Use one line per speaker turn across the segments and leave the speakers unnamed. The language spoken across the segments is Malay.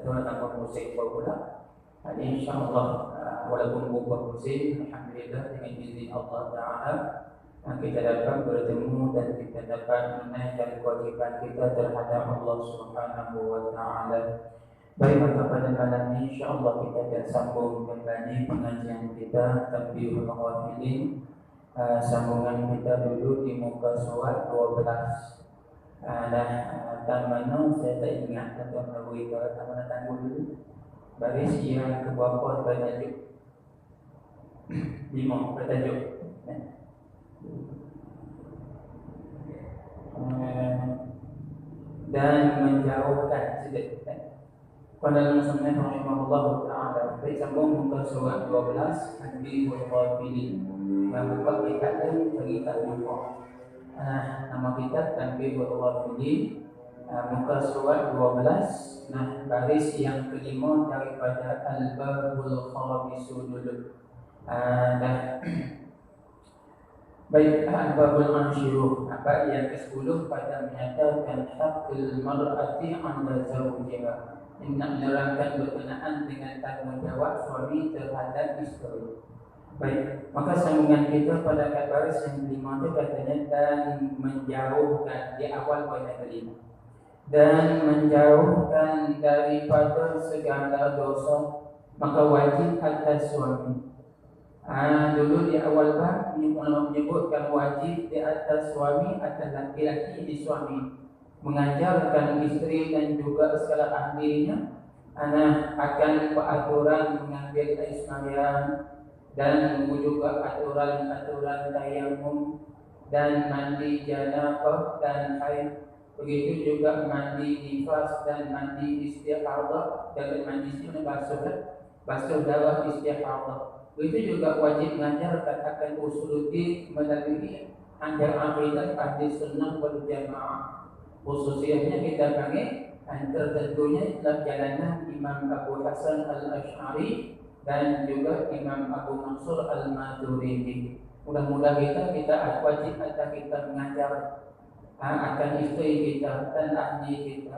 Tuan tambah musik pula. InsyaAllah walaupun bukan musim, alhamdulillah dengan izin Allah Taala kita dapat bertemu dan kita dapat menaikkan kewajiban kita terhadap Allah Subhanahu Wa Taala. Baik, maka pada malam ini insyaAllah kita akan sambung kembali pengajian kita Tanbihul Ghafilin. Sambungan kita dulu di muka surat 12. Dan mana saya tak ingat tentang lagu itu. Tak mana tangguh dulu. Baris yang keberapa bertajuk 5 bertajuk dan menjauhkan sedek. Pada Muslim rahimahullah ta'ala baik sambung muka surat 12 Tanbihul Ghafilin. Yang buka kita cerita jumpa. Nama kita Tanbihul Ghafilin, muka surat 12. Nah, baris yang kelima daripada Al-Babul Khamisu dulu. Baik, Al-Babul Anshiruh, bab yang ke-10 pada menyatakan hakul mar'ati 'ala zawjiha, hendak menerangkan berkenaan dengan tanggungjawab suami terhadap isteri. Baik, maka sambungan kita pada baris yang kelima itu katanya dan menjauhkan di awal poin kelima. Dan menjauhkan daripada segala dosa, maka wajib atas suami. Dulu di awal bab menyebutkan wajib di atas suami, atas laki-laki di suami, mengajarkan isteri dan juga segala ahlinya akan peraturan mengambil air sembahyang dan juga aturan-aturan tayamum dan mandi janabah dan haid. Begitu juga mandi nifas dan mandi istihadah, dan mandi basuh darah istihadah. Begitu juga wajib mengajarkan akan usuluddin melalui ajar akidah ahli sunnah wal jamaah. Khususnya kita panggil tertentunya dalam jalanan Imam Abu Hasan Al-Asy'ari dan juga Imam Abu Mansur Al-Maturidi. Mudah-mudahan kita wajib atas kita mengajar akan isteri kita dan ahli kita.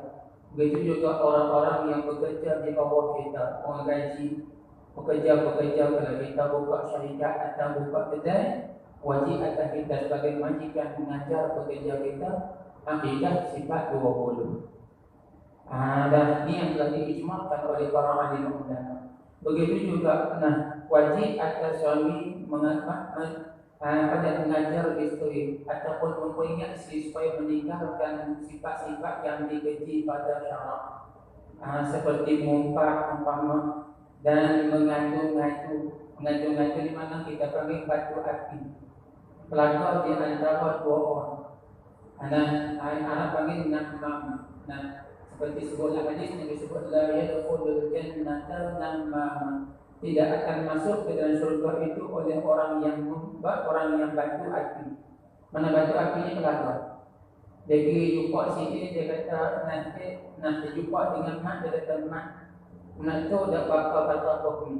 Begitu juga orang-orang yang bekerja di bawah kita, orang gaji, pekerja-pekerja kalau kita buka syarikat atau buka kedai, wajib atas kita sebagai majikan mengajar pekerja kita akidah sifat 20. Dan ini yang telah diijma'kan oleh para ahli ulama. Begitu juga wajib atas suami pada mengajar isteri ataupun memperingatkan supaya meninggalkan sifat-sifat yang dikeji pada syarak, seperti mumpat umpama dan mengadu-ngadu di mana kita panggil batu api, pelakor di antara dua orang. Anak panggil namam. Seperti sebuah hadis yang disebut la yadkhulul jannata namam, tidak akan masuk ke dalam surga itu oleh orang yang batu api. Mana batu apinya pelakor. Jadi jumpa sini dia kata nanti jumpa dengan mak, dia kata mak nak tu dah bakal kata apa pun.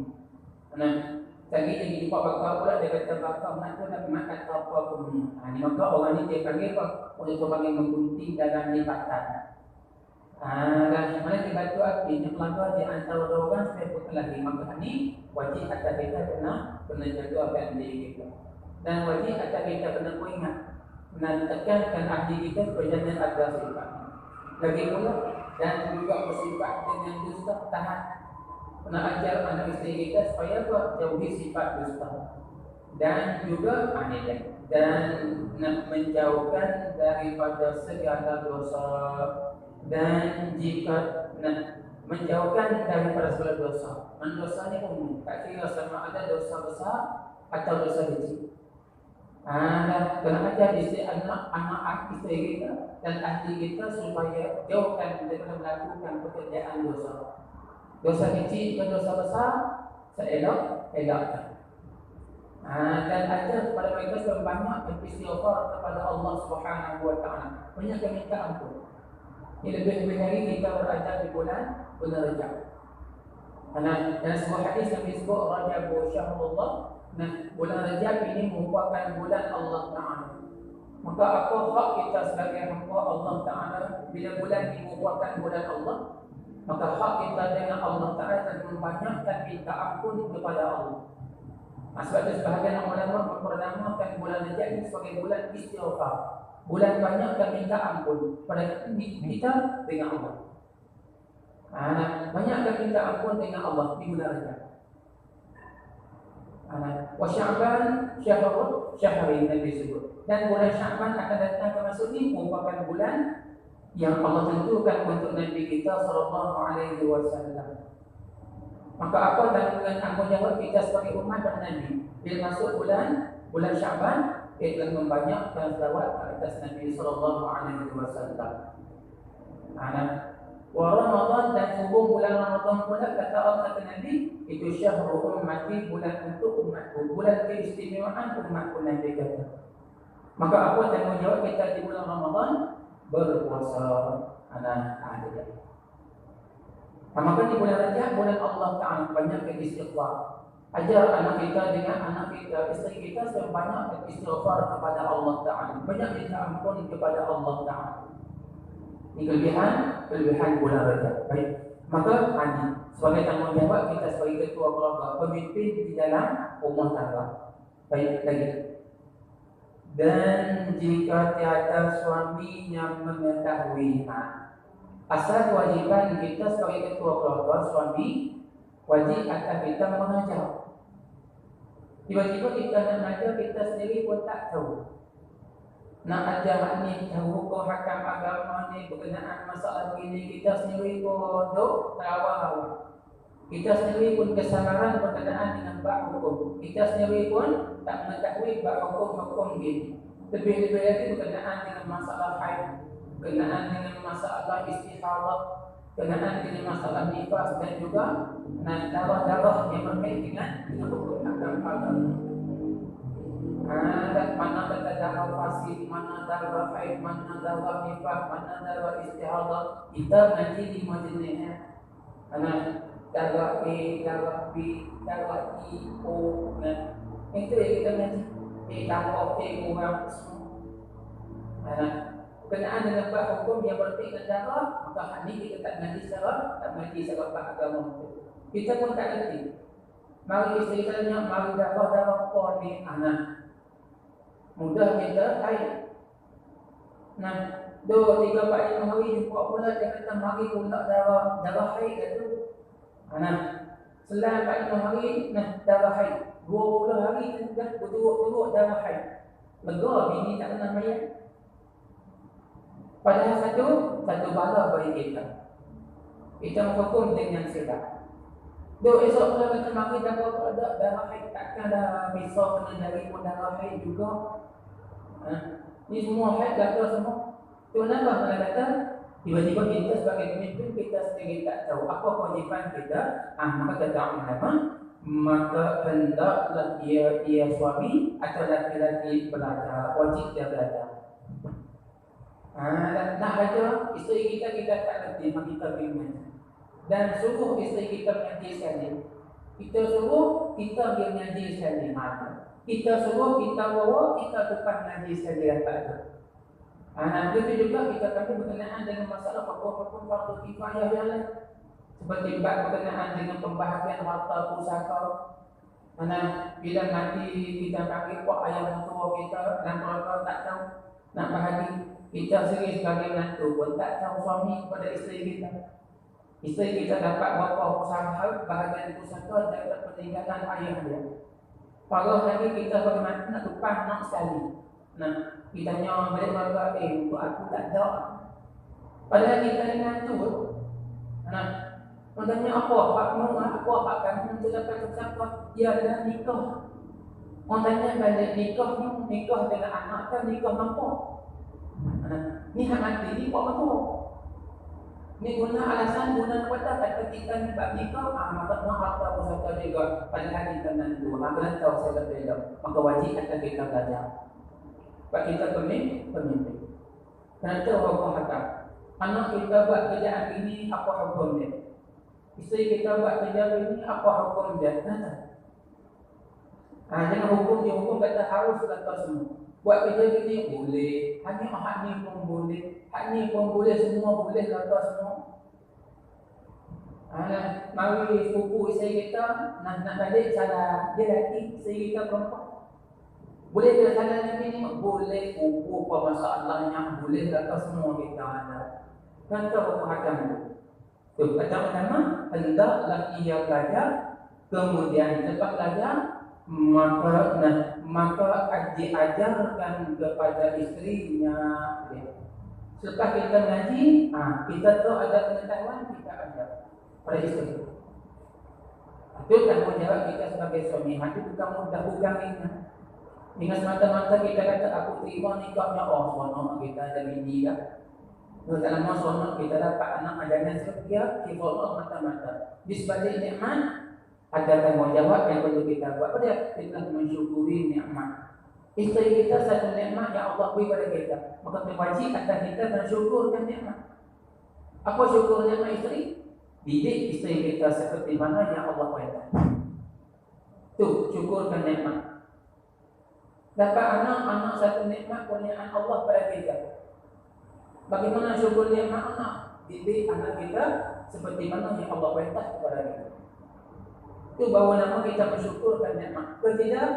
Lagi dia jumpa bakal pula dia kata bakal nak tu dah mak kata apa pun. Ni maka orang ni dia panggil apa? Orang tu panggil menggunting dalam lipatan. Dan mana di batu api yang melanggar di antara dua orang supaya berkelahi, maka ini wajib atas kita kena jaga akan diri kita, dan wajib atas kita kena ingat tekankan ahli kita supaya jangan ada sifat lagi pula, dan juga bersifat dengan dusta tahan. Kena ajar anak isteri kita supaya jauhi sifat dusta, dan juga dan nak menjauhkan daripada segala dosa. Dan jika menjauhkan daripada segala dosa, dosa ni umum, tak kira sama ada dosa besar atau dosa kecil. Dan kena ajar isteri anak isteri kita dan ahli kita supaya jauhkan daripada melakukan pekerjaan dosa. Dosa kecil dan dosa besar elakkan. Dan ajar kepada mereka supaya banyak beristighfar kepada Allah Subhanahu Wa Taala, banyak minta ampun. Ini lebih-lebih hari kita berajar di bulan Rajab. Dan sebuah hadis yang disebut Rajab Syahrullah. Bulan Rajab ini merupakan bulan Allah Ta'ala. Maka apa hak kita sebagai hamba Allah Ta'ala bila bulan ini merupakan bulan Allah? Maka hak kita dengan Allah Ta'ala dan membanyakkan minta ampun kepada Allah. Sebab itu sebahagian ulama memperkenalkan bulan Rajab ini sebagai bulan istighfar. Bulan banyakkan minta ampun pada kita dengan Allah. Banyakkan minta ampun dengan Allah di bulan Rajab. Wa Sya'ban syahrin Nabi sebut. Dan bulan Sya'ban akan datang termasuk ini merupakan bulan yang Allah tentukan untuk Nabi kita sallallahu alaihi wasallam. Maka apa tanggungan tanggungjawab kita sebagai umat dan Nabi bila masuk bulan Sya'ban, kita membanyakkan selawat ke atas Nabi sallallahu alaihi wasallam. Wa Ramadan dan hubung bulan Ramadan pula kata Allah kata Nabi itu syahrul ummati, bulan untuk umatku, bulan keistimewaan umatku Nabi kata. Maka apa tanggungjawab kita di bulan Ramadan? Berpuasa. Maka di bulan Rajab, bulan Allah Ta'ala banyak istighfar. Ajar anak kita dengan anak kita, isteri kita sebanyak istighfar kepada Allah Ta'ala, banyak minta ampun kepada Allah Ta'ala. Ini kelebihan bulan Rajab. Baik. Maka sebagai tanggungjawab kita sebagai ketua keluarga, pemimpin di dalam rumah tangga. Baik lagi. Dan jika tiada suami yang mengetahui, asal kewajiban kita sebagai ketua keluarga, suami wajib akan kita mengajar. Tiba-tiba kita nak mengajar, kita sendiri pun tak tahu. Nak ajar ni, tahu hukum hakam agama ni berkenaan masalah begini, kita sendiri pun duk terawal. Kita sendiri pun kesamaran berkenaan dengan bab hukum. Kita sendiri pun tak mengetahui bab hukum-hukum ini. Lebih-lebih lagi berkenaan dengan masalah haid, berkenaan dengan masalah istihadah, berkenaan dengan masalah nifas dan juga darah-darah yang berkait dengan hukum hakam agama. Mana kata darah fasid, mana darah haid, mana darah nifas, mana darah istihadah. Kita ngaji di majlisnya. Darah A, darah B, darah E, O. Itu yang kita ngaji. Tambah A kurang semua. Berkenaan dengan bab hukum yang berkait dengan darah, maka hal ini kita tak ngaji secara bab agama. Kita pun tak kerti. Mari isteri tanya, mari darah apa ni anak. Mudah kita haid. 2, 3, 4, 5 hari jumpa pula dia kata mari pula darah haid itu. Selang 4, 5 hari darah haid. 20 hari dah berturut-turut darah haid. Lega bini tak kena mayat. Padahal satu bala bagi kita. Kita menghukum dengan silap. Esok pula kata mari darah haid, takkan dah besok kena dari pun darah haid juga. Ni semua haid kata semua. Tu kenapa kena kata tiba-tiba kita sebagai pemimpin kita sendiri tak tahu apa kewajipan kita. Maka kata ulama, maka hendaklah ia suami atau laki-laki belajar, wajib dia belajar. Dan nak baca isteri kita tak kerti, maka kita bimbing. Dan suruh isteri kita mengaji sekali. Kita suruh kita pergi mengaji sekali. Kita suruh kita bawa, kita tukar mengaji sekali tak ada. Begitu juga kita kata berkenaan dengan masalah hukum-hukum fardu kifayah yang lain. Seperti bab berkenaan dengan pembahagian harta pusaka. Bila nanti kita panggil pak ayah mentua kita dan keluarga tak tahu nak bahagi, kita sendiri sebagai menantu pun tak tahu suami kepada isteri kita. Isteri kita dapat berapa pusaka, bahagian pusaka daripada peninggalan ayah dia. Parah lagi kita bagaimana nak lupa nak sekali. Kita tanya balik keluarga, untuk aku tak ada. Padahal kita ni menantu. Orang tanya apa hakmu, apa hak kamu untuk dapat pusaka? Ya adalah nikah. Orang tanya balik nikah dengan anak kan nikah apa? Ni hak mati ni buat apa? Ni guna alasan guna kuasa kata kita ni bab nikah, maka nak harta pusaka juga. Padahal kita menantu. Maka tahu saya berbeza. Maka wajib akan kita belajar. Sebab kita pemimpin. Kenapa hukum hakam? Anak kita buat kerjaan ini apa hukum dia? Isteri kita buat kerja ini apa hukum dia? Jangan hukum kata harus kata semua. Buat kerja ini boleh, hak ni pun boleh, semua boleh kata semua. Mari sepupu isteri kita nak balik salah dia lelaki, isteri kita perempuan. Boleh ke salah Nabi ni? Boleh. Sepupu apa masalahnya? Boleh tak semua kita ada. Kan tahu hakam tu. Tu pertama-tama hendaklah ia belajar, kemudian lepas belajar maka diajarkan kepada isterinya. Selepas kita mengaji, kita tahu ada pengetahuan, kita ajar pada isteri. Itu tanggungjawab kita sebagai suami. Itu bukan mudah, bukan ringan. Dengan semata-mata kita kata aku terima nikahnya, seronok kita jadi ini dah. Tak lama seronok kita dapat anak ajaran surga, kita Allah mata-mata. Di sebalik nikmat ada tanggungjawab yang perlu kita buat. Pada kita mensyukuri nikmat. Isteri kita satu nikmat yang Allah beri kepada kita. Maka wajib atas kita mensyukurkan nikmat. Apa syukur nikmat isteri? Didik isteri kita seperti mana yang Allah perintah. Tu syukurkan nikmat. Dapat anak satu nikmat kurniaan Allah pada kita. Bagaimana syukur nikmat anak? Didik anak kita seperti mana yang Allah perintah kepada kita. Itu bahawa nama kita mensyukurkan nikmat. Kalau tidak,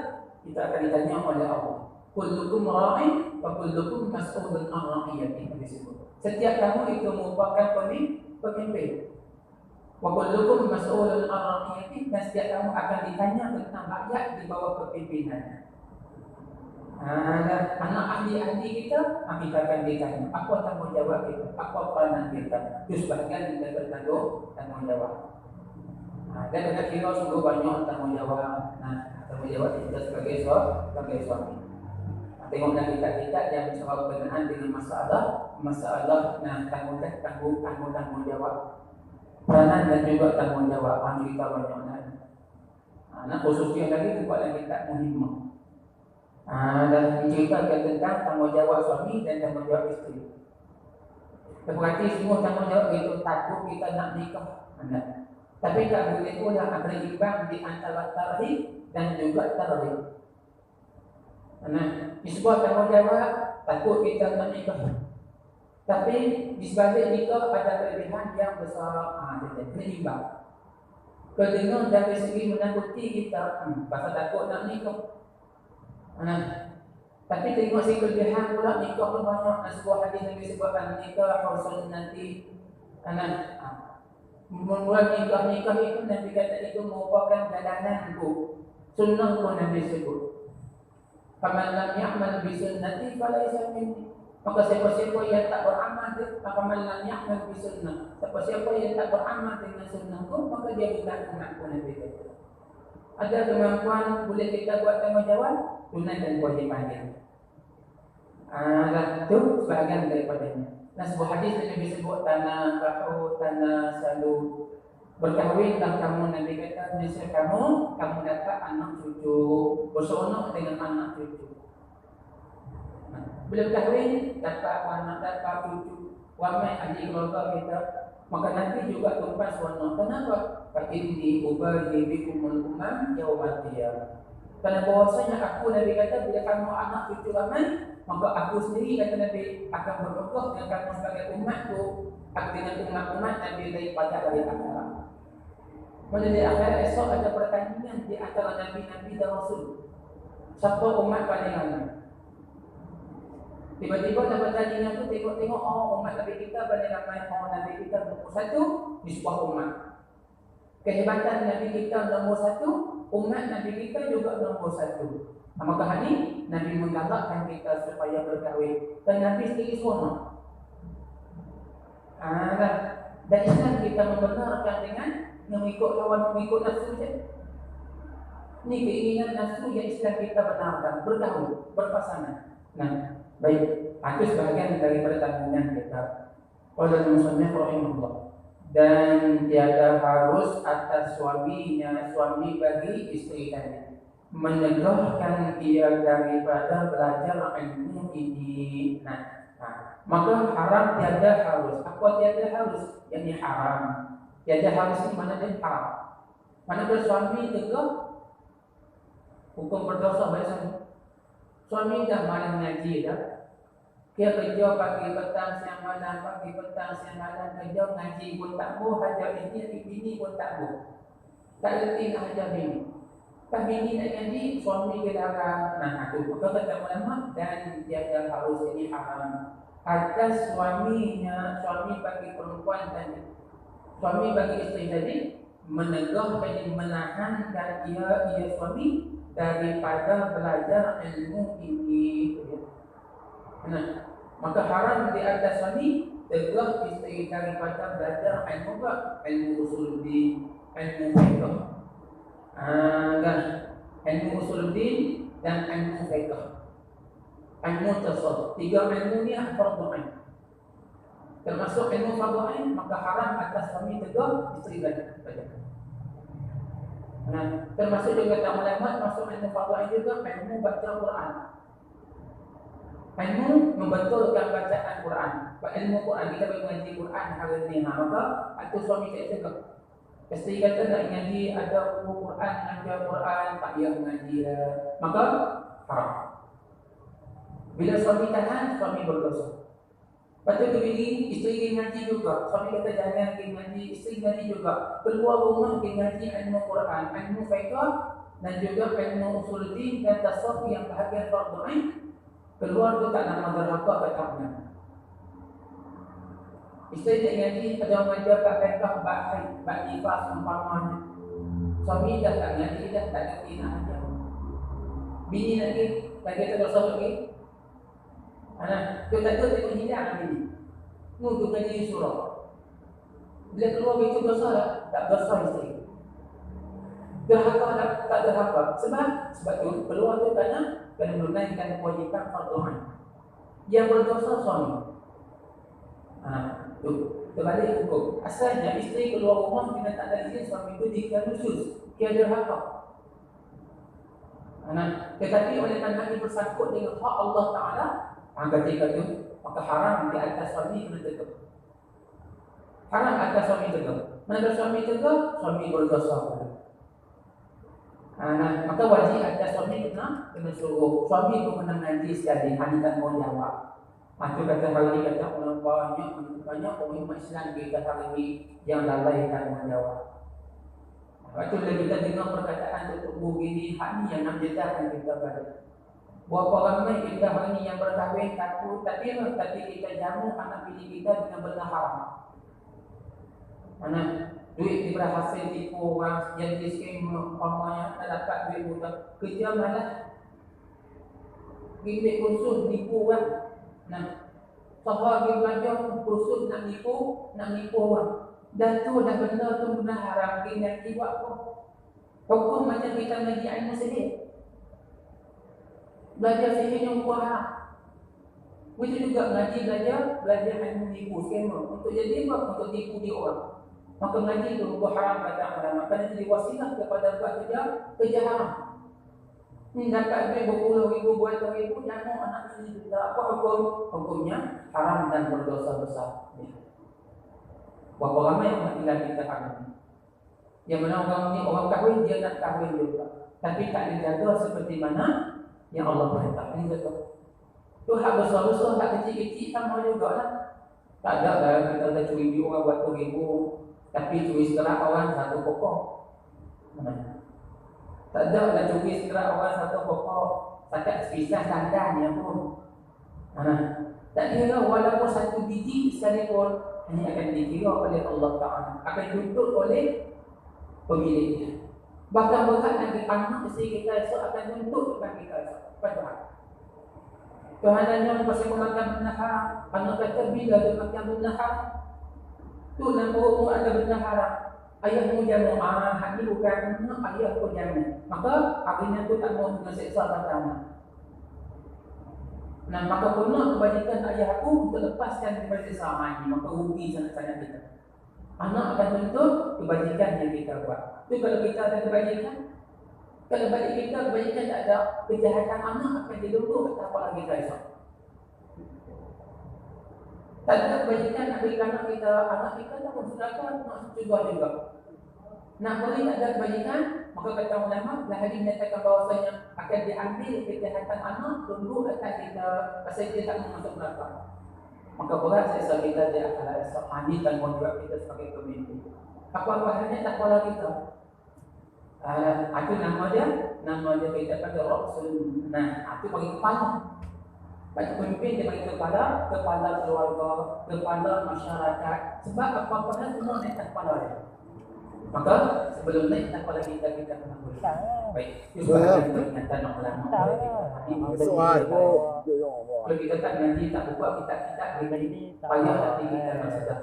kita akan ditanya oleh Allah. Kullukum ra'in wa kullukum mas'ulun an ra'iyatihi. Setiap kamu itu merupakan pemimpin. Wa kullukum mas'ulun an ra'iyatihi, dan setiap kamu akan ditanya tentang rakyat di bawah kepimpinan. Anak ahli-ahli kita akan ditanya apa tanggungjawab kita, apa peranan kita. Itu sebahagian kita bertanggungjawab. Dan kita kira sungguh banyak tanggungjawab. Tanggungjawab kita sebagai suami. Tengoklah kita yang menjawab berkenaan dengan masalah tanggungjawab, peranan dan juga tanggungjawab. Kita banyak. Khususnya lagi bukanlah kita muhimmah. Dan menceritakan tentang tanggungjawab suami dan tanggungjawab isteri. Berarti semua tanggungjawab itu takut kita nak nikah. Tapi tak boleh pula berimbang di antara tarhib dan juga tarhib. Di sebuah tanggungjawab takut kita nak nikah. Tapi di sebalik nikah ada kelebihan yang besar. Berimbang. Kedengar dari segi menakuti kita, pasal takut nak nikah. Tapi tengok si kelebihan pula nikah pun banyak. Sebuah hadis Nabi sebutkan nikah hausun nanti. Memulai nikah itu Nabi kata itu merupakan jalanan bu. Sunnah pun Nabi sebut. Faman lam ya'mal bi sunnati falaysa minni. Maka siapa-siapa yang tak beramal faman lam ya'mal bi sunnah. Siapa-siapa yang tak beramal dengan sunnahku, maka dia bukan umatku, Nabi kata. Ada kemampuan boleh kita buat tanggungjawab, tunaikan kewajipan kita. Itu sebahagian daripadanya. Sebuah hadis yang Nabi sebut tanah selalu berkahwinlah kamu. Nabi kata nescaya kamu dapat anak cucu, berseronok dengan anak cucu. Bila berkahwin dapat anak, dapat cucu, ramai ahli keluarga kita. Maka nanti juga tumpah seronok. Kenapa? Fa'inni ubali bikumul umam yawmal qiyamah. Karena bahwasanya aku, Nabi kata, bila kamu anak cucu ramai, maka aku sendiri, kata Nabi, akan berdoa dengan kamu sebagai umatku, dengan umat-umat Nabi daripada hari akhirat. Pada hari akhirat esok ada pertandingan di antara Nabi-Nabi dan Rasul. Siapa umat paling ramai? Tiba-tiba dapat pertandingan tu, tengok-tengok umat Nabi kita paling ramai. Nabi kita nombor satu di sebuah umat. Kehebatan Nabi kita nombor satu, umat Nabi kita juga nombor satu. Maka hari Nabi menggalakkan kita supaya berkahwin. Dan Nabi sendiri seronok. Dan Islam kita membenarkan dengan mengikut lawan, mengikut nafsu saja. Ini keinginan nafsu yang Islam kita benarkan. Berkahwin, berpasangan. Baik, itu sebahagian daripada tanggungan kita. Qala al-musannif rahimahullah. Dan tiada harus atas suami bagi isteri tadi menyegahkan dia daripada belajar ilmu ini. Maka haram tiada harus. Apa tiada harus? Yang haram. Tiada harus ini mana dia haram. Manakala suami tegak hukum berdosa bagi suami. Suami dah malam ngaji dah. Dia kerja pagi petang siang malam, pagi petang siang malam, kerja ngaji pun tak boleh, hajar bini pun tak boleh. Tak letih nak hajar bini. Pas bini nak ngaji, suami dia larang. Nah, itu maka kata ulama, dan dia harus jadi haram atas suaminya, suami bagi perempuan tadi, suami bagi isteri tadi, menegah dan menahankan ia suami daripada belajar ilmu ini. Nah, maka haram di atas suami tegah isteri daripada belajar ilmu apa? Ilmu usuluddin, ilmu fiqh. Dan ilmu usuluddin dan ilmu fiqh. Ilmu tasawuf. Tiga ilmu ni fardhu ain. Termasuk ilmu fardhu ain, maka haram atas suami tegah isteri belajar. Nah, termasuk juga kata ulama, termasuk ilmu fardhu ain juga ilmu baca Quran. Ilmu membetulkan bacaan Quran. Ilmu Quran, kita mengaji Quran hari ini. Maka itu suami tak cakap. Isteri kata nak ngaji, ada buku Quran, ada Quran, tak payah mengaji lah. Maka haram. Bila suami tahan, suami berdosa. Lepas tu bini, isteri ngaji juga. Suami kata jangan pergi ngaji, isteri ngaji juga. Keluar rumah pergi ngaji ilmu Quran, ilmu fiqh dan juga ilmu usuluddin dan tasawuf yang bahagian fardhu ain. Keluar tu tak nak derhaka kata ulama. Isteri tak ngaji, ada orang dia bab fiqh, bab haid, bab nifas umpamanya. Suami dah tak ngaji, dah tak ngerti nak ajar. Bini lagi terdosa lagi. Kita tu tengok hilang bini. Nuduh ngaji surah. Bila keluar itu dosa tak dosa isteri. Derhaka tak derhaka. Sebab tu keluar tu kerana menunaikan kewajipan fardhu ain. Yang berdosa suami. Tu terbalik hukum. Asalnya isteri keluar rumah bila tak ada izin suami itu dikira nusyuz, dia derhaka. Tetapi oleh kerana dia bersangkut dengan hak Allah Taala, ketika itu maka haram di atas suami kena tegak. Haram atas suami tegak. Mana suami tegak, suami berdosa pula. Maka wajib atas suami kena suruh. Suami pun kena ngaji sekali, hanya tak mau jawab. Itu kata hari ini kata orang banyak umat Islam kita hari ini yang lalai tak mau jawab. Lepas tu kita dengar perkataan untuk begini, hak ni yang nak jejahkan kita balik. Berapa ramai kita hari ini yang berkahwin takut, tapi kita jamu anak bini kita dengan benda haram. Duit diberi hasil tipu orang yang diskim umpamanya tak dapat duit buta. Kerja malah bimbit kursus tipu orang. Sahabat pergi belajar kursus nak nipu orang. Dan tu dah benda tu benda haram. Dia nak buat apa? Hukum macam kita ngaji ilmu sihir. Belajar sihir yang buat haram. Begitu juga ngaji belajar ilmu nipu skema. Untuk jadi apa? Untuk tipu dia orang. Maka ngaji itu buat haram kata ulama. Kerana jadi wasilah kepada buat kerja haram. Dapat duit berpuluh ribu, berpuluh ribu, jangan anak ini juga. Apa hukum? Hukumnya haram dan berdosa besar. Berapa ramai orang tinggal kita hari ini. Yang mana orang ni orang kahwin, dia nak kahwin juga. Tapi tak dijaga seperti mana yang Allah perintah. Ini betul. Tu hak besar-besar, hak kecil-kecil sama juga lah. Tak ada lah kita dah curi duit orang buat ribu. Tapi curi setelah orang satu pokok. Tak ada lah curi setelah orang satu pokok. Setakat sepisah dandannya pun. Tak kira walaupun satu biji sekalipun, ini akan dikira oleh Allah Ta'ala, akan dituntut oleh pemiliknya. Bahkan berat nanti anak isteri kita esok akan tuntut dengan kita esok. Padahal Tuhan hanya pasal memakan benda haram. Anak kata bila dia makan benda haram, tu dalam perutmu ada benda haram. Ayahmu jamu, hak ni bukan ayah pun jamu. Maka akhirnya tu tak mau dengan seksa pada anak. Maka pernah kebajikan ayah aku untuk lepaskan kepada sama ini. Maka rugi sangat-sangat kita. Anak akan tuntut kebajikan yang kita buat. Itu kalau kita ada kebajikan. Kalau balik kita kebajikan tak ada, kejahatan anak akan dituntut. Tak apa lagi kita esok. Tak ada kebajikan nak berikan anak kita tak pun sedangkan nak cegah juga. Nak boleh tak ada kebajikan, maka kata ulama dah hadis menyatakan bahawasanya akan diambil kejahatan anak tunggu atas kita pasal dia tak masuk neraka. Maka berat seksa kita di akhirat esok. Ini tanggungjawab kita sebagai pemimpin. Apa halnya takwalah kita? Itu nama dia kita pada Rasul. Itu bagi kepala. Bagi pemimpin dia bagi kepala keluarga, kepala masyarakat. Sebab apa-apa semua naik kepala dia. Maka sebelum naik takwalah kita kena boleh. Baik. Itu sebagai peringatan ulama.
Soal
Kalau kita tak nanti tak buka kita ini payah hati kita maksudnya.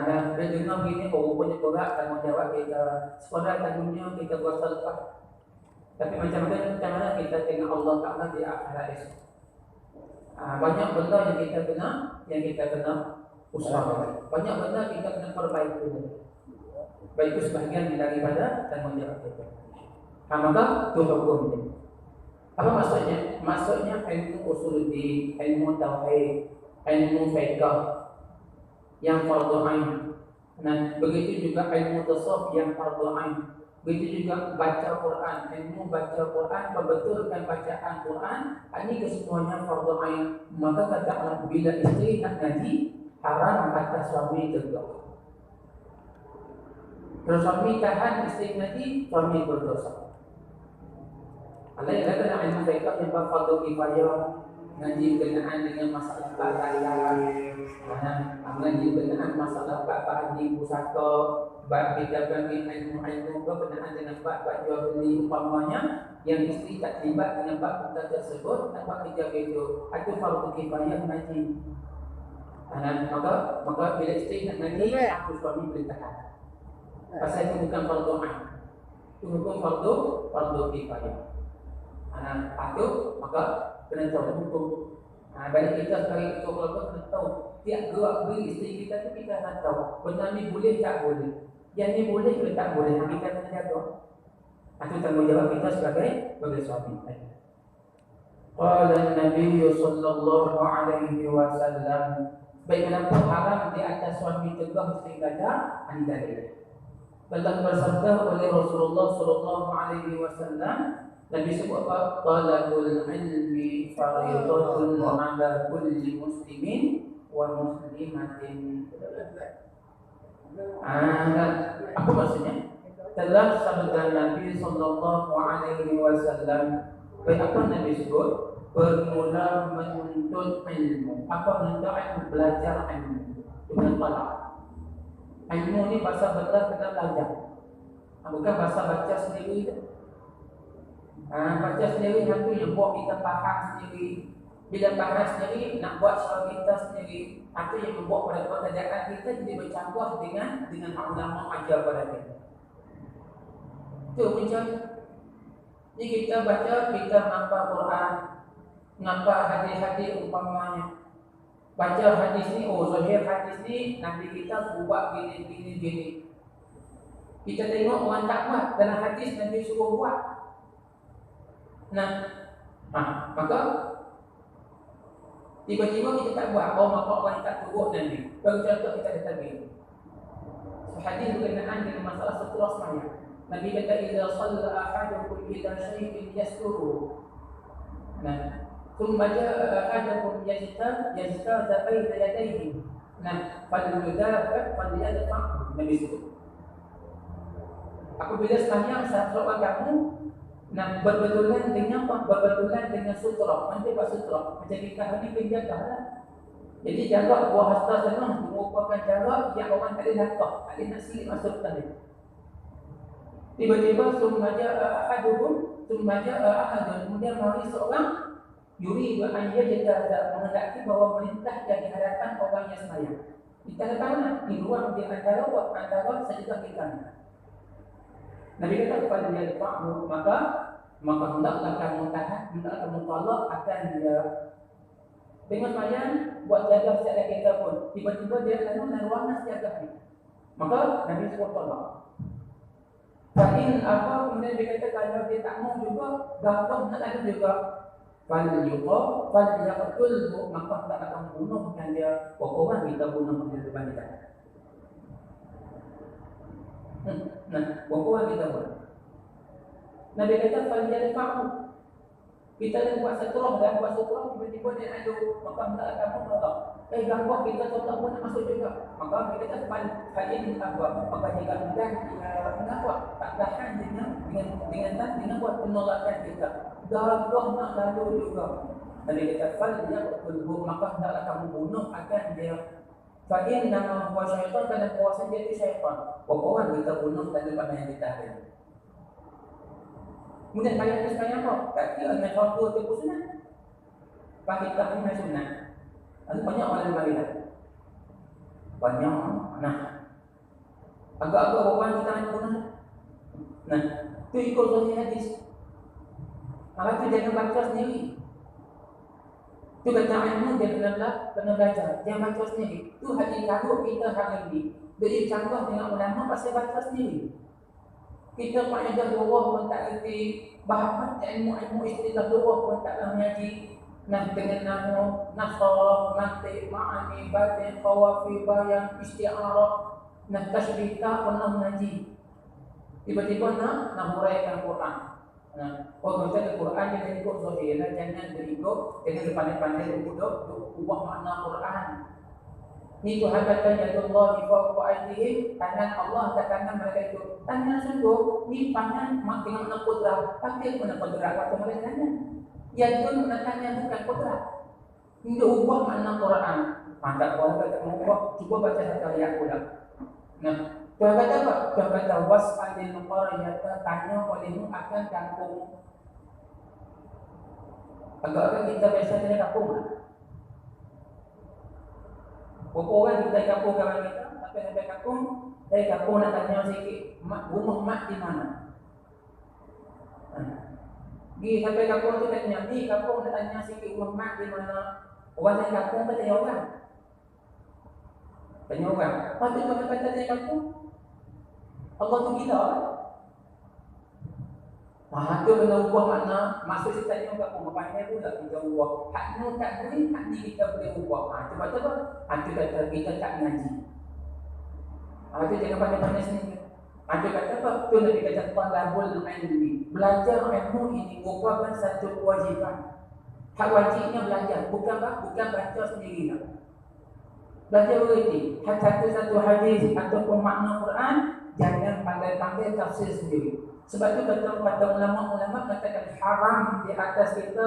Dan dengar begini, rupanya berat tanggungjawab kita. Sekolah tanggungjawab kita buat lepas. Tapi macam mana kita tengok Allah Ta'ala di akhirat esok. Banyak benda yang kita kena usaha. Banyak benda kita kena perbaiki. Baik itu sebahagian daripada tanggungjawab kita. Maka itu hukum ini. Apa maksudnya? Maksudnya ilmu usuluddin, ilmu tauhid, ilmu fiqh yang fardhu ain. Begitu juga ilmu tasawuf yang fardhu ain. Begitu juga baca Quran, ilmu baca Quran, membetulkan bacaan Quran, ini kesemuanya fardhu ain. Maka kata Allah, bila istri nak ngaji, haram kata suami tegak. Kalau suami tahan istri ngaji, suami berdosa. Allah yang kata ilmu fiqh yang fardhu kifayah, ngaji berkenaan dengan masalah bacaan, ngaji berkenaan masalah bab haji pusaka, bab kita bagi ilmu berkenaan dengan bab jual beli umpamanya, yang isteri tak terlibat dengan bab kita tersebut, dapat dijaga itu. Itu fardhu kifayah ngaji. Maka bila isteri nak ngaji, aku suami boleh tahan. Pasal itu bukan fardhu ain. Itu hukum fardhu kifayah. Patut maka kena tahu hukum. Bagi kita sebagai ketua keluarga kena tahu tiap gerak beri isteri kita tu kita nak tahu benda ni boleh tak boleh, yang ni boleh ke tak boleh, kita kena jaga. Itu tanggungjawab kita sebagai suami. Qala Nabi sallallahu alaihi wasallam, baik kenapa haram di atas suami tegah isteri kata ini dalil. Telah bersabda oleh Rasulullah sallallahu alaihi wasallam, Nabi sebut apa? Talabul ilmi fardhatun 'ala kulli muslimin wa muslimatin. Apa maksudnya? Telah sabda Nabi sallallahu alaihi wasallam. Apa Nabi sebut? Bermula menuntut ilmu. Apa menuntut ilmu? Belajar ilmu. Bukan talab. Ilmu ni bahasa betul kena belajar. Bukan bahasa baca sendiri. Baca sendiri nanti yang buat kita faham sendiri. Bila faham sendiri, nak buat suara kita sendiri. Itu yang membuat pada kerajaan kita jadi bercampur dengan ulama ajar pada kita. Itu macam ni kita baca, kita menghafal Quran, menghafal hadis-hadis umpamanya. Baca hadis ni, zahir hadis ni Nabi kita buat gini. Kita tengok orang tak buat, dalam hadis Nabi suruh buat. Maka tiba-tiba kita tak buat, maka orang tak turut Nabi. Bagi contoh kita kata begini. Hadis berkenaan dengan masalah setelah sembahyang. Nabi kata idza shalla ahadukum ila syai'in yasturu. Thumma jaa ahadukum yajta baina yadayhi. Falyadfa. Nabi sebut. Apabila sembahyang seorang kamu berbetulan dengan sutra. Nanti buat sutra. Macam kita ni penjaga lah. Jadi jarak buah hasta sana merupakan jarak yang orang tak boleh datang, tak boleh nak silip masuk tadi. Tiba-tiba summaja ahadun, kemudian mari seorang yuri an yajtaza, menghendaki bahawa melintah di hadapan orang yang sembahyang. Kita datang di ruang di antara sajadah kita. Nabi kata kepada dia, maka hendaklah kamu tahan, hendaklah kamu tolak akan dia. Dengan sembahyang buat jaga setiap kita pun. Tiba-tiba dia dalam ruangan setiap ni. Maka Nabi sebut tolak. Fa'in apa kemudian dia kata kalau dia tak mau juga, gapah nak ada juga. Fal yaqtul, maka tak akan bunuhkan dia. Orang kita bunuh dia depan kita. Nah, berapa kita buat? Nabi kata fajr fa'u. Kita dah buat satu tiba-tiba dia ada maka hendak kamu tolak. Gangguan kita tolak pun nak masuk juga. Maka kita kata fa'in apa? Maka jika hendak mengapa tak tahan dengan buat penolakan kita. Gagah nak lalu juga. Nabi kata fajr fa'u maka hendaklah kamu bunuh akan dia. Fa'in nama huwa syaitan kerana kuasa dia itu syaitan. Orang kita bunuh tak ada pandang yang kita ada. Kemudian bayar tu sebanyak apa? Tak kira dengan fardu atau sunat. Bagi kita ini sunat. Ada banyak orang yang banyak. Nah, agak-agak orang kita hanya guna. Nah, tu ikut zahir hadis. Maka tu jangan baca sendiri. Tu kata ilmu dia kena belajar. Jangan baca sendiri. Tu hadis karut kita hari ini. Jadi contoh dengan ulama pasal baca sendiri. Kita faedah luah pun tak erti, bahapan ilmu-ilmu istilah luah pun tak mengaji. Nah, dengan nama nasarah, mantik, ma'ani, batin, khawafi, bayan, isti'arah. Nah, tasbih tak pernah mengaji. Tiba-tiba nak huraikan Quran. Nah, kalau kita di Quran jangan ikut zahir, jangan pandai-pandai duduk ubah makna Quran. Ni Tuhan kata ya Allah di fawqa aydihim, tangan Allah atas tangan mereka itu. Tangan sungguh ni tangan dengan mana kudrat, tapi mana kudrat waktu mereka tangan. Ya tu mana tangan bukan kudrat. Ini ubah makna Quran. Maka Allah kata mengubah, cuba baca satu ayat pula. Nah, Tuhan kata apa? Tuhan kata was'alil qaryata, tanya olehmu akan kampung. Agak-agak kita biasa tanya kampung lah. Berapa orang kita kampung kawan kita, tapi sampai kampung nak tanya sikit, rumah mak di mana? Pergi sampai kampung tu tanya, ni kampung nak tanya sikit rumah mak di mana? Orang yang kampung kan tanya orang. Tanya orang. Lepas tu kata tanya kampung. Allah tu gila. Tu kena ubah makna. Maksud kita tanya kampung, apa pula kita ubah. Hak ni tak boleh, hak ni kita boleh ubah. Sebab tu apa? Itu kata kita tak mengaji. Itu jangan pandai-pandai sendiri. Itu kata apa? Itu Nabi kata talabul ilmi. Belajar ilmu ini merupakan satu kewajipan. Hak wajibnya belajar, bukan baca sendiri lah. Belajar berarti satu hadis ataupun makna Quran, jangan pandai-pandai tafsir sendiri. Sebab itu kata ulama-ulama katakan haram di atas kita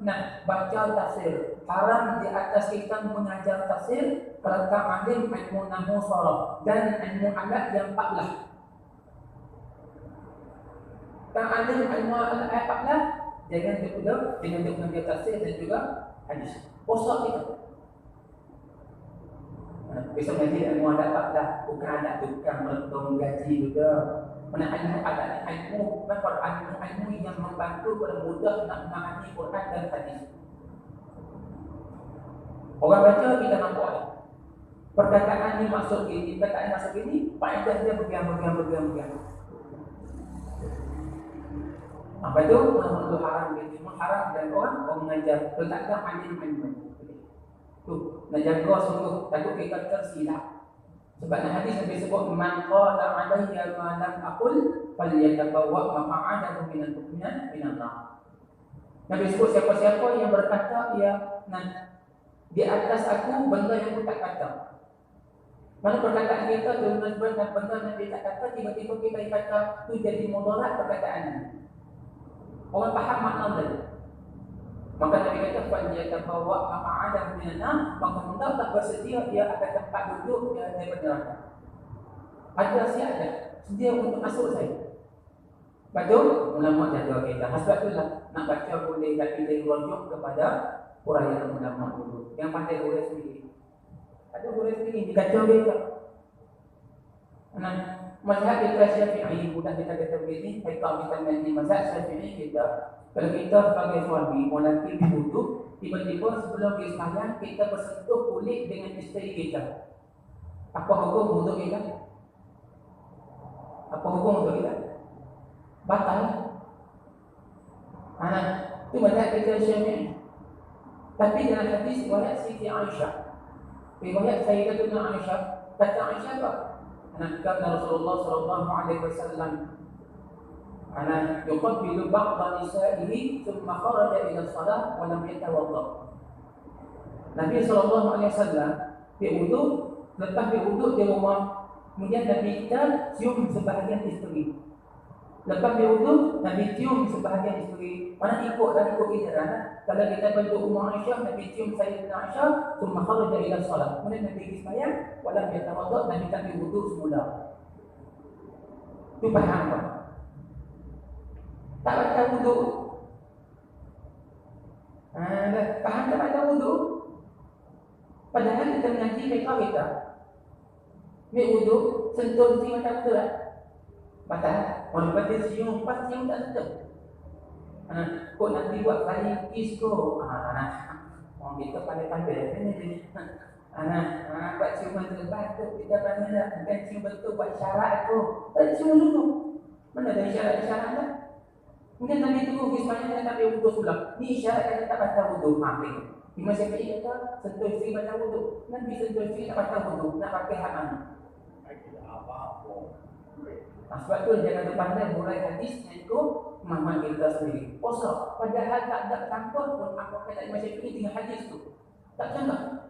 nak baca tafsir, haram di atas kita mengajar tafsir, kalau tak alim ilmu nahwu saraf dan ilmu alat yang 14. Tak alim ilmu alat 14, jangan duduk dengan mengajar tafsir dan juga hadis. Posak kita. Besok ngaji ilmu alat 14, bukan alat tukang merentong gaji juga. Mana ilmu alat ilmu yang membantu pada mudah nak memahami Quran dan hadis. Orang baca kita nampak perkataan ni masuk ini, perkataan masuk ini, faedah dia bergiam. Apa itu? Itu haram, haram dan orang mengajar letakkan alim. Tu, nak jaga sungguh takut kita tersilap. Sebab hadis Nabi sebut man qala alayya ma lam aqul falyatabawwa maq'adahu minan nar. Nabi sebut siapa-siapa yang berkata di atas aku benda yang aku tak kata. Mana perkataan kita dengan benda Nabi tak kata, tiba-tiba kita kata tu jadi mudarat perkataan ini. Orang faham makna dia. Maka Nabi kata falyatabawwa maq'adahu minan nar, maka hendaklah bersedia dia akan tempat duduk daripada neraka. Ada siapa sedia untuk masuk saya. Betul? Ulama jaga kita. Sebab itulah nak baca boleh, tapi dia rujuk kepada uraian ulama dulu. Yang pandai uraian sendiri. Ada uraian sendiri dikacau kita. Mazhab kita Syafi'i, mudah kita kata begini, kita ambil mazhab Syafi'i kita. Kalau kita sebagai suami, lelaki duduk, tiba-tiba sebelum kita sembahyang, kita bersentuh kulit dengan isteri kita. Apa hukum untuk kita? Apa hukum untuk kita? Batal. Itu mazhab kita Syafi'i. Tapi dalam hadis riwayat Siti Aisyah, riwayat Sayyidatuna Aisyah, kata Aisyah apa? Karena Rasulullah sallallahu alaihi wasallam yuqabbilu ba'da nisa'ihi thumma kharaja ila shalah wa lam yatawadda. Nabi sallallahu alaihi wasallam berwudu, lepas berwudu di rumah, kemudian Nabi kita cium sebahagian isteri. Lepas berwudu, Nabi cium sebahagian isteri. Mana ikut kita kan? Kalau kita bantu Ummu Aisyah, Nabi cium Sayyidatina Aisyah, thumma kharaja ila shalah. Kemudian Nabi pergi sembahyang, walam yatawadda, Nabi tak berwudu semula. Itu faham tak? Tak baca wudu. Faham tak baca wudu? Padahal kita mengaji mereka kita. Ambil wudu, sentuh mesti macam betul lah. Batal. Orang baca cium, pas cium tak sentuh. Kok nanti buat kali kiss kok. Orang kita pandai-pandai. Buat ciuman terlepas tu, kita pandai tak? Bukan cium betul, buat syarat tu. Tak cium dulu. Mana ada isyarat-isyarat tak? Kemudian Nabi tunggu kisahnya dengan Nabi wudu sulam. Ni isyarat kata tak baca wudu. Imam Syafi'i kata sentuh isteri baca wudu. Nabi sentuh isteri tak baca wudu. Nak pakai hak mana? Sebab tu jangan terpandai mulai hadis yang ikut pemahaman kita sendiri. Puasa. Padahal tak ada contoh pun apa kata Imam Syafi'i dengan hadis tu. Tak contoh.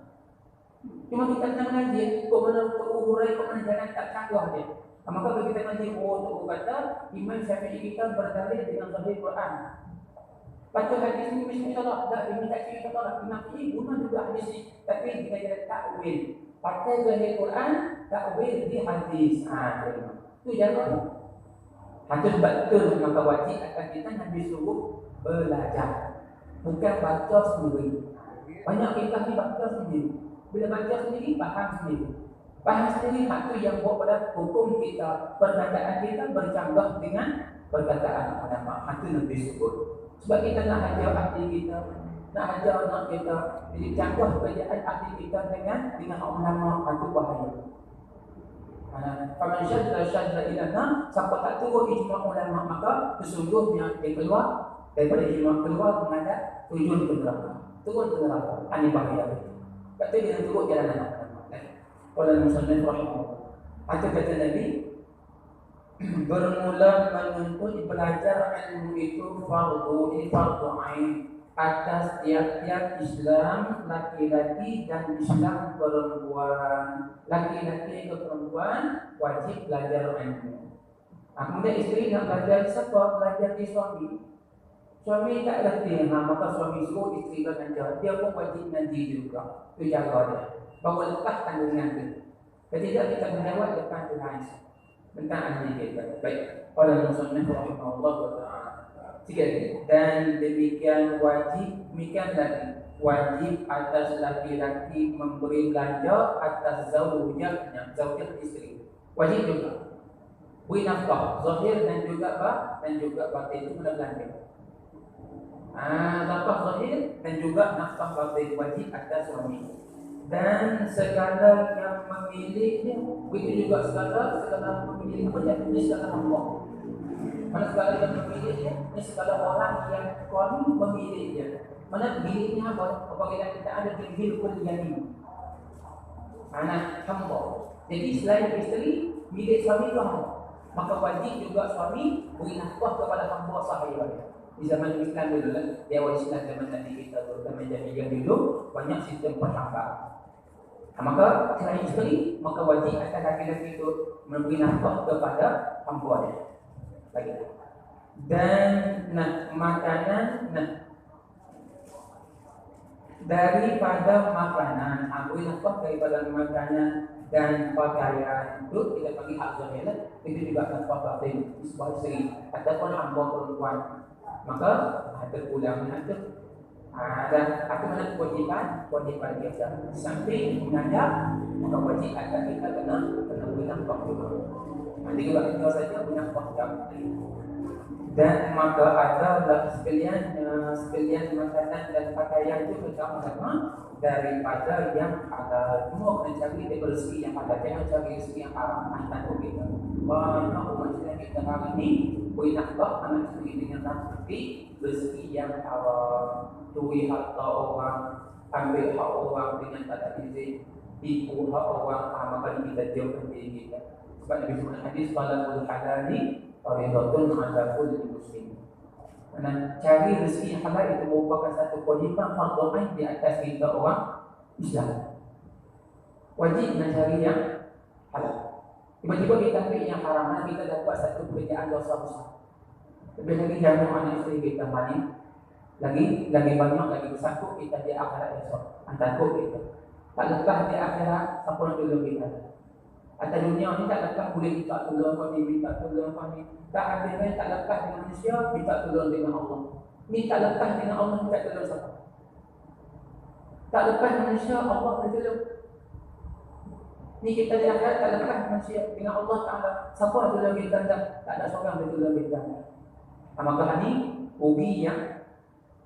Cuma kita nak mengaji, kok mana untuk uhurai, kok mana jangan tak contoh dia. Maka kalau kita nanti untuk kata Imam Syafi'i kita berdalil dengan Sahih Quran. Baca hadis ini mesti salah. Tak diminta cerita salah. Imam Syafi'i guna juga hadis ini, tapi kita jadi takwil. Pakai Sahih Quran, takwil di hadis. Itu jangan. Hadis betul maka wajib akan kita Nabi suruh belajar. Bukan baca sendiri. Banyak kita ni baca sendiri. Bila baca sendiri, faham sendiri. Faham sendiri hak tu yang buat pada hukum kita, perkataan kita bercanggah dengan perkataan ulama. Hak tu Nabi sebut. Sebab kita nak ajar ahli kita, nak ajar anak kita, jadi canggah kerjaan ahli kita dengan ulama. Hak tu bahaya. Faman syadda ilana, siapa tak turut ijma' ulama, maka sesungguhnya dia keluar daripada ijma' keluar menghadap tujuan ke neraka. Turun ke neraka. Ini bahaya. Sebab tu dia turut jalan anak. Qala musannif rahimahullah. Kata Nabi, bermula menuntut belajar ilmu itu fardu ain atas tiap-tiap Islam laki-laki dan Islam perempuan. Laki-laki ke perempuan wajib belajar ilmu. Kemudian isteri nak belajar siapa? Belajar di suami. Suami tak reti, maka suami suruh isteri belajar. Dia pun wajib nanti juga. Itu jaga dia. Bahawa lepas tanggungan itu. Ketika kita menjawab depan Tuhan tentang ahli kita. Baik. Qala musannif rahimahullah wa ta'ala. Tiga lagi. Dan demikian demikian lagi wajib atas laki-laki memberi belanja atas zaujahnya, zaujah isteri. Wajib juga. Beri nafkah zahir dan juga batin itu kena belanja. Nafkah zahir dan juga nafkah batin wajib atas suami. Dan segala yang memilihnya, begitu juga segala memilih apa jadi segala Allah. Mana segala yang memilihnya, ini segala orang yang suami memilihnya. Mana miliknya apa? Apabila kita ada di milkul yamin. Anak hamba. Jadi selain isteri, milik suami itu hamba. Maka wajib juga suami beri nafkah kepada hamba sahaya. Di zaman Islam dulu lah, di awal Islam zaman Nabi kita terutama jahiliyah dulu banyak sistem perhambaan. Maka selain isteri, maka wajib akan laki-laki itu memberi nafkah kepada perempuan. Lagi. Dan makanan daripada makanan, beri nafkah daripada makanan dan pakaian itu kita bagi hak zahir. Itu juga nafkah batin sebagai isteri ataupun hamba perempuan. Maka terpulang nanti. Dan apa mana kewajipan biasa. Sampai mengajar, maka wajib akan kita kena beri nafkah juga. Nanti juga kita saja beri nafkah juga. Dan maka adalah sekalian makanan dan pakaian itu bersama-sama daripada yang halal. Semua kena cari daripada rezeki yang halal. Jangan cari rezeki yang haram. Tanpa kita. Banyak umat Islam kita hari ini beri nafkah anak isteri dengan rezeki yang haram. Tui harta orang, ambil hak orang dengan tak ada izin, tipu hak orang, maka kita jauhkan diri kita. Sebab Nabi sebut hadis talabul halali fardhatun ala kulli muslim. Karena cari rezeki halal itu merupakan satu kewajipan fardu ain di atas kita orang Islam. Wajib mencari yang halal. Tiba-tiba kita ambil yang haram, kita dapat satu pekerjaan dosa besar. Lebih lagi jamu anak isteri kita mani, lagi banyak lagi bersatu kita di akhirat esok. Takut kita. Tak lepas di akhirat siapa nak tolong kita. Atas dunia ni tak lepas boleh kita tolong kau ni, minta tolong kau ni. Tak ada yang tak lepas dengan manusia, minta tolong dengan Allah. Ni tak lepas dengan Allah, minta tolong siapa? Tak lepas manusia, Allah boleh tolong. Ni kita di akhirat tak lepas manusia dengan Allah Ta'ala. Siapa nak tolong kita? Tak ada seorang boleh tolong kita. Maka ni rugi yang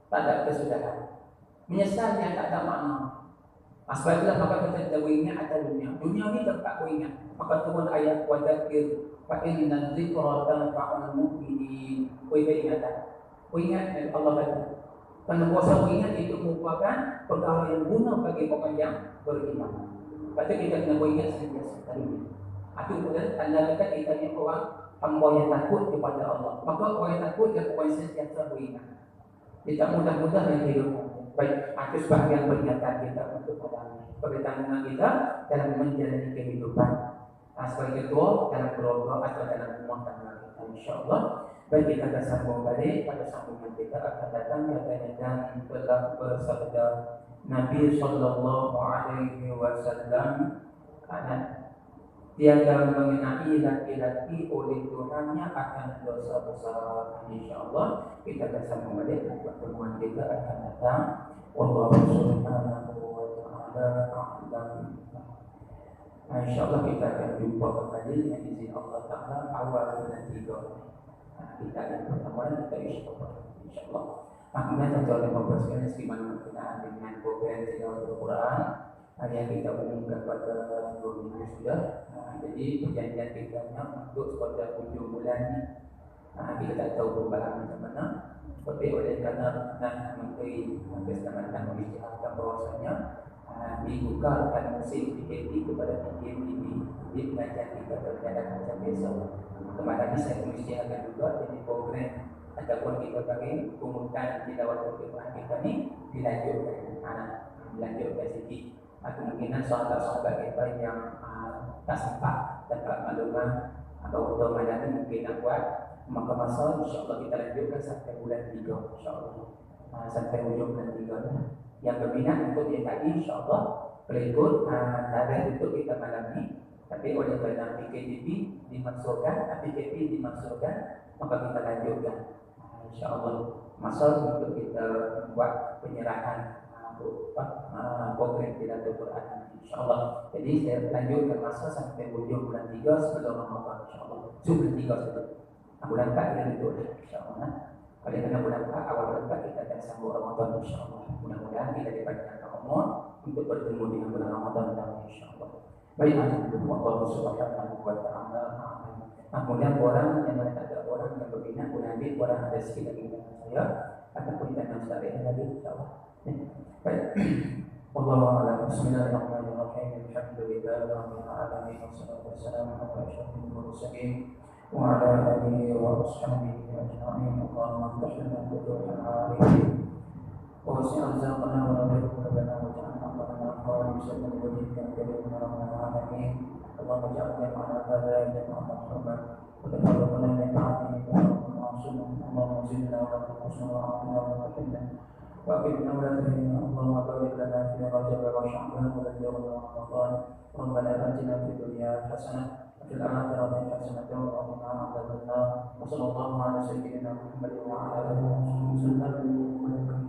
tak ada kesudahan, menyesal yang tak ada makna. Sebab itulah maka kita tidak ingat atas dunia. Dunia ni tempat ingat. Maka turun ayat wadakir fa inna dzikra tanfa'ul mu'minin. Ingatan. Ingat Allah kata. Kerana kuasa ingat itu merupakan perkara yang guna bagi orang yang beriman. Kata kita kena ingat sentiasa. Itu pun anda kata kita ni orang hamba yang takut kepada Allah. Maka orang yang takut dan orang yang sentiasa beringat. Dia tak mudah-mudah yang hidup. Baik, itu sebahagian peringatan kita untuk pada tanggungan kita dalam menjalani kehidupan sebagai ketua dalam keluarga atau dalam rumah tangga kita, insyaAllah. Baik, kita akan sambung balik pada sambungan kita akan datang katanya dan telah bersabda Nabi SAW, tiada mengenai laki-laki oleh Tuhannya akan dosa besar. InsyaAllah kita akan sambung balik pertemuan kita akan datang. Wallahu subhanahu wa ta'ala a'lam. InsyaAllah kita akan jumpa kembali dengan izin Allah Ta'ala awal bulan 3. Kita akan pertemuan kita insyaAllah. Kemudian tuan-tuan dan puan-puan sekalian, sekiranya berkenaan dengan program tilawatul Quran yang kita umumkan pada 2 minggu sudah. Jadi perjanjian kita untuk pada hujung bulan ni kita tak tahu perubahan macam mana. Tapi oleh kerana Menteri Keselamatan mengisytiharkan bahawasanya dibukakan musim PKP kepada PKP di pengajian kita berjalan macam biasa. Kemarin ini saya mengisytiharkan juga jadi program ataupun kita bagi pungutan tilawatul Quran kita ni dilanjutkan sikit. Kemungkinan sahabat-sahabat kita yang tak sempat dapat makluman atau untuk malam ini mungkin nak buat, maka masa insyaAllah kita lanjutkan sampai bulan 3 insyaAllah, sampai hujung bulan 3 yang berminat untuk dia tadi insyaAllah boleh ikut tarikh untuk kita malam ni. Tapi oleh kerana PKP dimasukkan maka kita lanjutkan insyaAllah masa untuk kita buat penyerahan program tilawatul Quran insyaAllah. Jadi saya lanjutkan masa sampai hujung bulan 3 sebelum Ramadan insyaAllah. Bulan 3 sebelum bulan 4 kita duduk insyaAllah. Oleh kerana bulan 4 awal bulan 4 kita akan sambut Ramadan insyaAllah. Mudah-mudahan kita dipanjangkan umur untuk bertemu dengan bulan Ramadan dan insyaAllah. Baik, Allah Subhanahu wa ta'ala. Kemudian orang yang mana tak ada orang yang berminat pun ambil, orang ada sikit lagi dengan saya ataupun dengan Ustaz yang lagi insyaAllah. Baik. Wallahu a'lam. Bismillahirrahmanirrahim. Alhamdulillahi rabbil alamin. Wassalatu wassalamu ala asyrafil mursalin wa ala alihi wa washabihi ajma'in. Allahumma iftah lana futuhal arifin wa wasi' arzaqana wa nabiyyana wa ja'alna amalana khalisan li wajhika al-karim ya rabbal alamin. Allahumma ja'alna ma'ana hadha jama'an marhaban wa taqabbal min ta'atika ya rabbal alamin. Allahumma zidna wa la tanqusna wa a'tina wa la tahrimna وأقمنا ولا تهنا. اللهم بارك لنا في رجب وشعبان ورمضان ورمضان. ربنا آتنا في الدنيا حسنة وفي الآخرة حسنة وقنا عذاب النار. وصلى الله على سيدنا محمد وعلى آله وصحبه وسلم.